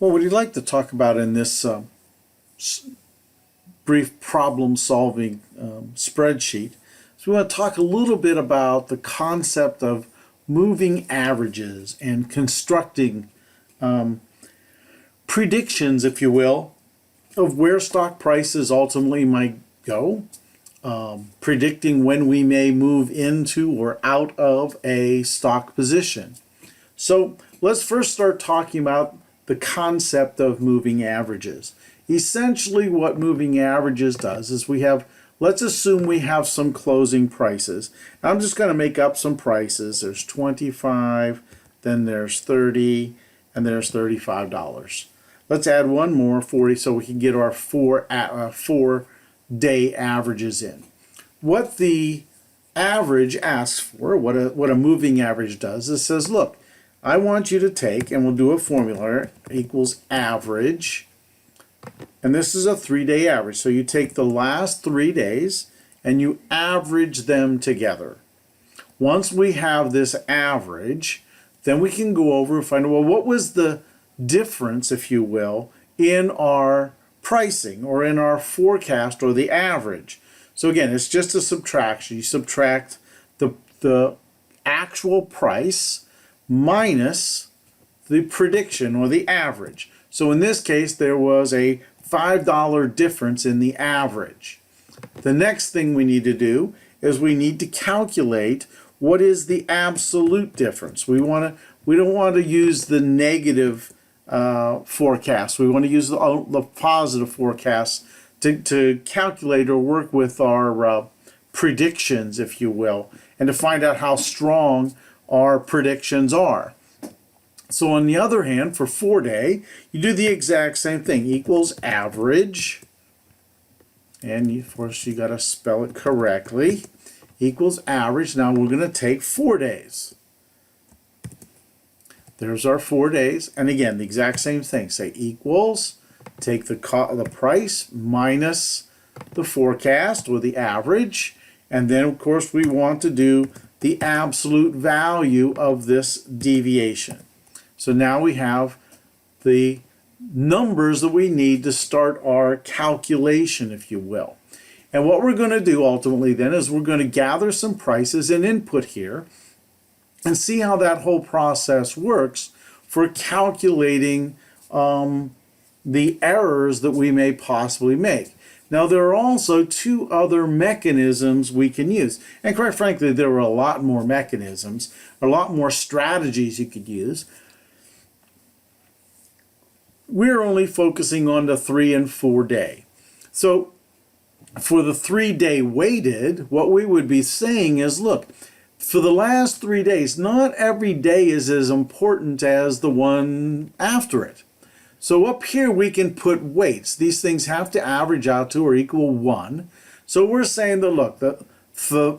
Well, what I'd like to talk about in this brief problem-solving spreadsheet is we want to talk a little bit about the concept of moving averages and constructing predictions, if you will, of where stock prices ultimately might go, predicting when we may move into or out of a stock position. So let's first start talking about the concept of moving averages. Essentially what moving averages does is let's assume we have some closing prices. I'm just going to make up some prices. There's 25, then there's 30, and there's $35. Let's add one more, 40, so we can get our four-day averages in. What the average asks for, what a moving average does, is says, look, I want you to take, and we'll do a formula, equals average, and this is a 3-day average. So you take the last 3 days and you average them together. Once we have this average, then we can go over and find, well, what was the difference, if you will, in our pricing or in our forecast or the average. So again, it's just a subtraction. You subtract the actual price minus the prediction or the average. So in this case, there was a $5 difference in the average. The next thing we need to do is we need to calculate what is the absolute difference. We don't want to use the negative forecast. We want to use the positive forecast to calculate or work with our predictions, if you will, and to find out how strong our predictions are. So on the other hand, for 4-day, you do the exact same thing, equals average, and of course you got to spell it correctly, equals average. Now we're going to take 4 days. There's our 4 days, and again, the exact same thing. Say equals, take the price minus the forecast or the average, and then of course we want to do the absolute value of this deviation. So now we have the numbers that we need to start our calculation, if you will. And what we're going to do ultimately then is we're going to gather some prices and input here and see how that whole process works for calculating the errors that we may possibly make. Now there are also 2 other mechanisms we can use, and quite frankly there are a lot more mechanisms, a lot more strategies you could use. We're only focusing on the 3 and 4 day. So for the 3-day weighted, what we would be saying is, look, for the last 3 days, not every day is as important as the one after it. So up here we can put weights. These things have to average out to or equal 1. So we're saying that, look, the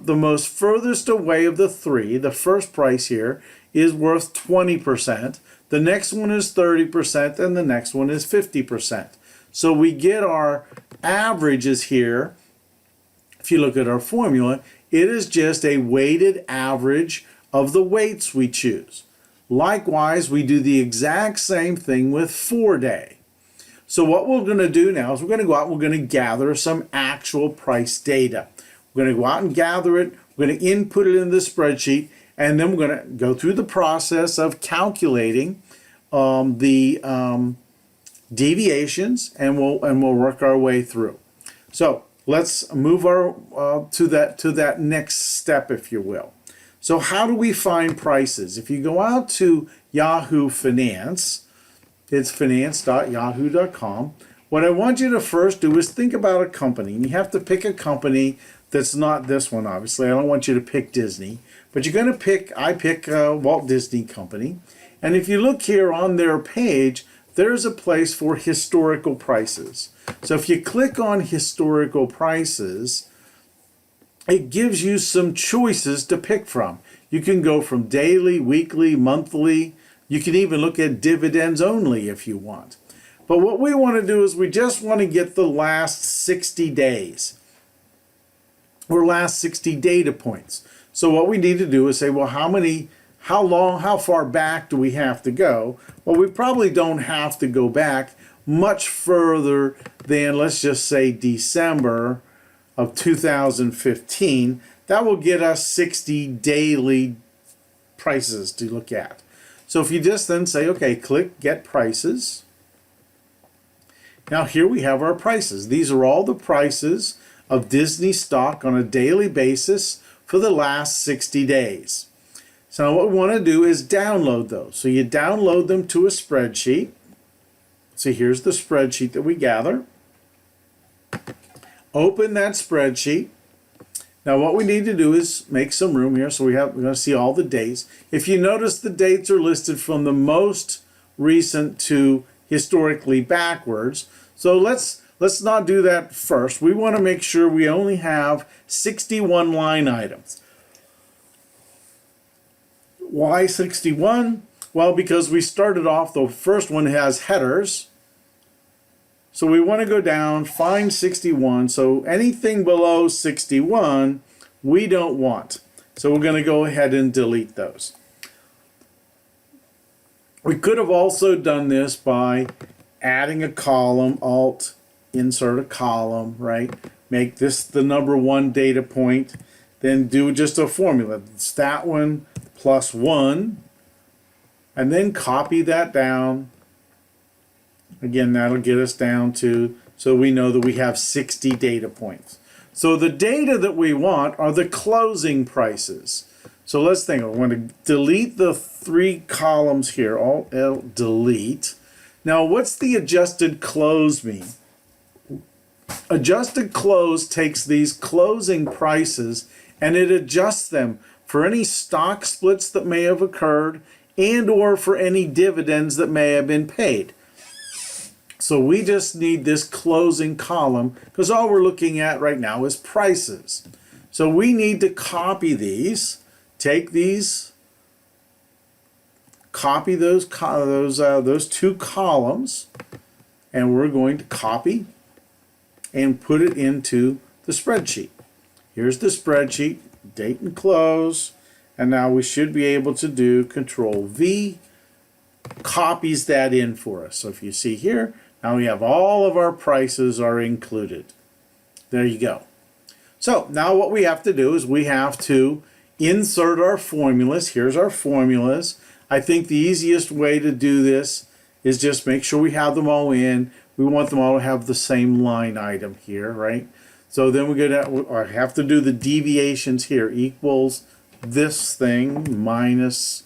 most furthest away of the 3, the first price here, is worth 20%. The next one is 30%, and the next one is 50%. So we get our averages here. If you look at our formula, it is just a weighted average of the weights we choose. Likewise, we do the exact same thing with 4-day. So what we're going to do now is we're going to go out and we're going to gather some actual price data. We're going to go out and gather it. We're going to input it in the spreadsheet, and then we're going to go through the process of calculating the deviations, and we'll work our way through. So let's move our to that next step, if you will. So how do we find prices? If you go out to Yahoo Finance, it's finance.yahoo.com. What I want you to first do is think about a company. And you have to pick a company that's not this one, obviously. I don't want you to pick Disney. But you're going to pick, I pick Walt Disney Company. And if you look here on their page, there's a place for historical prices. So if you click on historical prices, it gives you some choices to pick from. You can go from daily, weekly, monthly. You can even look at dividends only if you want. But what we want to do is we just want to get the last 60 days or last 60 data points. So what we need to do is say, well, how how far back do we have to go? Well, we probably don't have to go back much further than, let's just say, December of 2015. That will get us 60 daily prices to look at. So if you just then say, okay, click Get Prices. Now here we have our prices. These are all the prices of Disney stock on a daily basis for the last 60 days. So what we want to do is download those. So you download them to a spreadsheet. So here's the spreadsheet that we gather. Open that spreadsheet. Now what we need to do is make some room here. So we're going to see all the dates. If you notice, the dates are listed from the most recent to historically backwards. So let's not do that first. We want to make sure we only have 61 line items. Why 61? Well, because we started off, the first one has headers. So we want to go down, find 61. So anything below 61, we don't want. So we're going to go ahead and delete those. We could have also done this by adding a column, Alt, insert a column, right? Make this the number one data point. Then do just a formula. It's that one plus 1. And then copy that down. Again, that'll get us down to, so we know that we have 60 data points. So the data that we want are the closing prices. So let's think. I want to delete the 3 columns here. Alt L, delete. Now, what's the adjusted close mean? Adjusted close takes these closing prices and it adjusts them for any stock splits that may have occurred and or for any dividends that may have been paid. So we just need this closing column because all we're looking at right now is prices. So we need to copy these, take these, copy those 2 columns, and we're going to copy and put it into the spreadsheet. Here's the spreadsheet, date and close, and now we should be able to do Control V, copies that in for us. So if you see here, now we have all of our prices are included. There you go. So now what we have to do is we have to insert our formulas. Here's our formulas. I think the easiest way to do this is just make sure we have them all in. We want them all to have the same line item here, right? So then we're going to have to do the deviations here. Equals this thing minus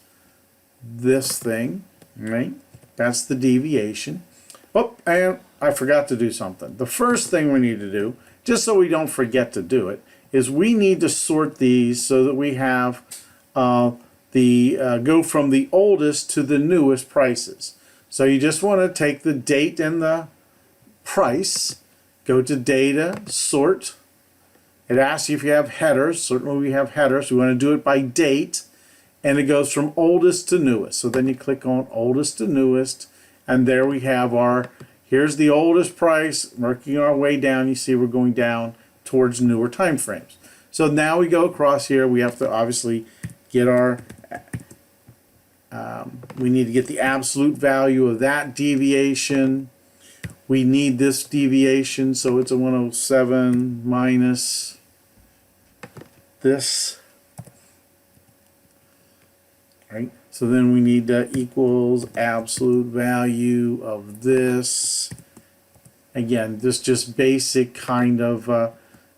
this thing, right? That's the deviation. Oh, and I forgot to do something. The first thing we need to do, just so we don't forget to do it, is we need to sort these so that we have go from the oldest to the newest prices. So you just want to take the date and the price, go to Data, Sort. It asks you if you have headers. Certainly we have headers. We want to do it by date, and it goes from oldest to newest. So then you click on oldest to newest, and there we have here's the oldest price, working our way down. You see we're going down towards newer time frames. So now we go across here. We have to obviously get we need to get the absolute value of that deviation. We need this deviation, so it's a 107 minus this. Right? So then we need equals absolute value of this. Again, this just basic kind of,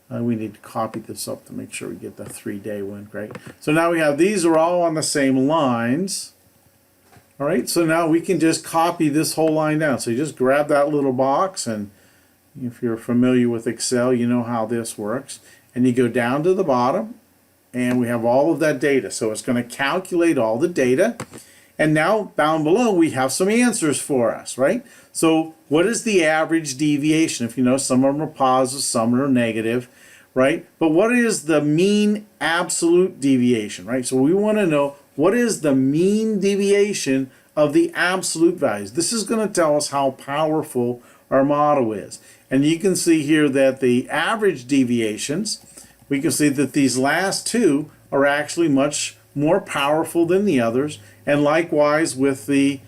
we need to copy this up to make sure we get the 3-day one, right? So now we have, these are all on the same lines. All right, so now we can just copy this whole line down. So you just grab that little box, and if you're familiar with Excel, you know how this works. And you go down to the bottom, and we have all of that data. So it's going to calculate all the data. And now down below, we have some answers for us, right? So what is the average deviation? If you know, some of them are positive, some are negative, right? But what is the mean absolute deviation, right? So we want to know what is the mean deviation of the absolute values. This is going to tell us how powerful our model is. And you can see here that the average deviations, we can see that these last two are actually much more powerful than the others, and likewise with the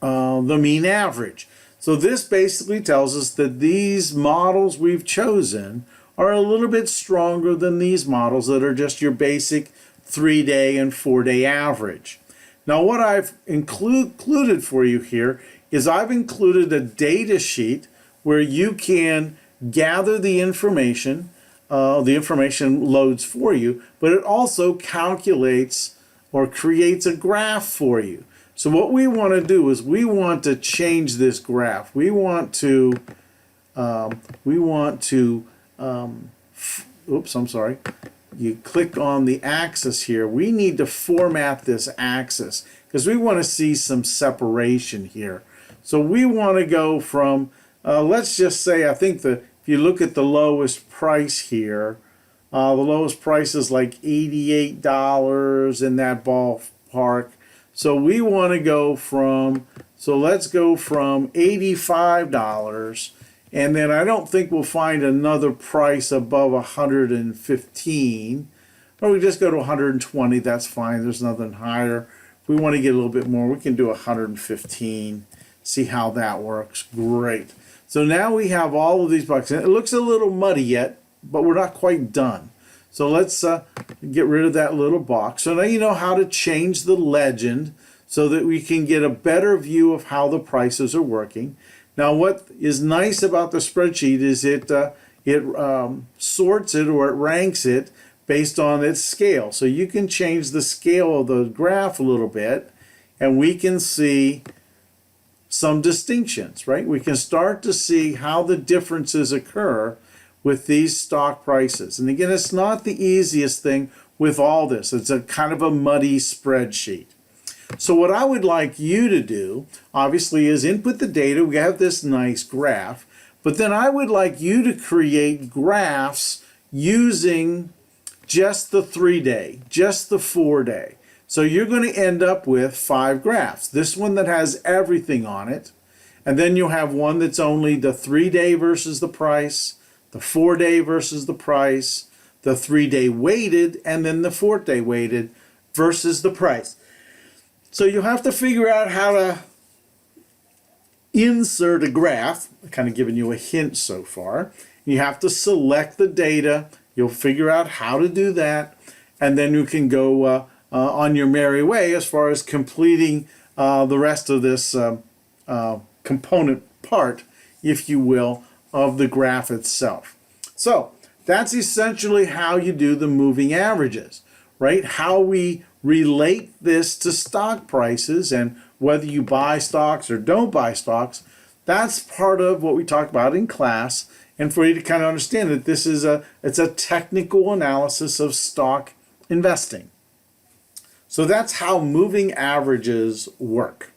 mean average. So this basically tells us that these models we've chosen are a little bit stronger than these models that are just your basic 3-day and 4-day average. Now what I've included for you here is I've included a data sheet where you can gather the information loads for you, but it also calculates or creates a graph for you. So what we want to do is we want to change this graph. We want to oops, I'm sorry. You click on the axis here. We need to format this axis because we want to see some separation here. So we want to go from, let's just say, I think if you look at the lowest price here, the lowest price is like $88 in that ballpark. So we want to go from, so let's go from $85, and then I don't think we'll find another price above 115. Or we just go to 120, that's fine, there's nothing higher. If we want to get a little bit more, we can do 115. See how that works. Great. So now we have all of these buckets. It looks a little muddy yet, but we're not quite done. So let's get rid of that little box. So now you know how to change the legend so that we can get a better view of how the prices are working. Now what is nice about the spreadsheet is it sorts it, or it ranks it based on its scale. So you can change the scale of the graph a little bit and we can see some distinctions, right? We can start to see how the differences occur with these stock prices. And again, it's not the easiest thing with all this. It's a kind of a muddy spreadsheet. So what I would like you to do, obviously, is input the data. We have this nice graph, but then I would like you to create graphs using just the 3-day, just the 4-day. So you're going to end up with 5 graphs. This one that has everything on it, and then you'll have one that's only the 3-day versus the price, the 4-day versus the price, the 3-day weighted, and then the 4-day weighted versus the price. So you'll have to figure out how to insert a graph. I've kind of given you a hint so far. You have to select the data. You'll figure out how to do that, and then you can go on your merry way as far as completing the rest of this component part, if you will, of the graph itself. So that's essentially how you do the moving averages, right? How we relate this to stock prices, and whether you buy stocks or don't buy stocks, that's part of what we talk about in class. And for you to kind of understand that this is it's a technical analysis of stock investing. So that's how moving averages work.